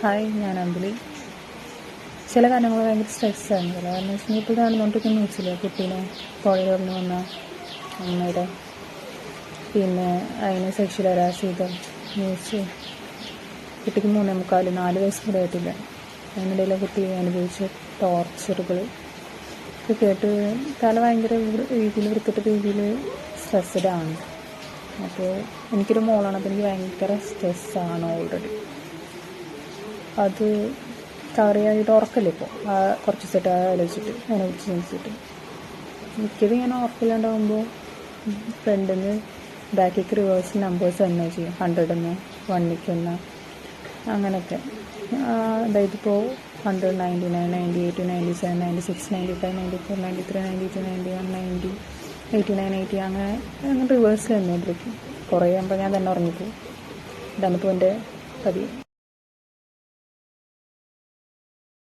Hi, ഞാൻ അഞ്ജലി. ചില കാര്യങ്ങൾ ഭയങ്കര സ്ട്രെസ്സായിരുന്നു. കാരണം വെച്ചാൽ ഇപ്പോൾ നടന്നുകൊണ്ടിരിക്കുന്ന ന്യൂസിൽ കുട്ടീനെ പുഴയിൽ നിന്ന് വന്ന അമ്മയുടെ പിന്നെ അതിനെ സെക്ഷൽ ഹരാസ് ചെയ്ത ന്യൂസ്. കുട്ടിക്ക് 3.25 4 വയസ്സ് കൂടെ ആയിട്ടില്ല. അതിനിടയിൽ കുട്ടി അനുഭവിച്ച ടോർച്ചറുകൾ ഒക്കെ കേട്ട് തല ഭയങ്കര രീതിയിൽ വൃത്തിട്ട രീതിയിൽ സ്ട്രെസ്ഡാണ്. അപ്പോൾ എനിക്കൊരു മോളാണ്. അപ്പോൾ എനിക്ക് ഭയങ്കര സ്ട്രെസ്സാണ് ഓൾറെഡി. അത് കവർ ചെയ്യാനായിട്ട് ഉറക്കല്ലേ ഇപ്പോൾ കുറച്ച് ദിവസമായിട്ട് ആലോചിച്ചിട്ട് അതിനെക്കുറിച്ച് ചിന്തിച്ചിട്ട് മിക്കതും ഞാൻ ഉറക്കില്ലാണ്ടാകുമ്പോൾ ഫ്രണ്ടിൽ നിന്ന് ബാക്കിലേക്ക് റിവേഴ്സിൽ നമ്പേഴ്സ് തന്നെ ചെയ്യും. 100 1 അങ്ങനെയൊക്കെ. അതായത് ഇപ്പോൾ 100 99 98 97 96 95 94 93 92 91 90 89 80 അങ്ങനെ റിവേഴ്സിൽ തന്നുകൊണ്ടിരിക്കും. കുറേ ആകുമ്പോൾ ഞാൻ തന്നെ ഉറങ്ങിപ്പോവും. ഇതാണ് ഇപ്പോൾ എൻ്റെ പതിവ്.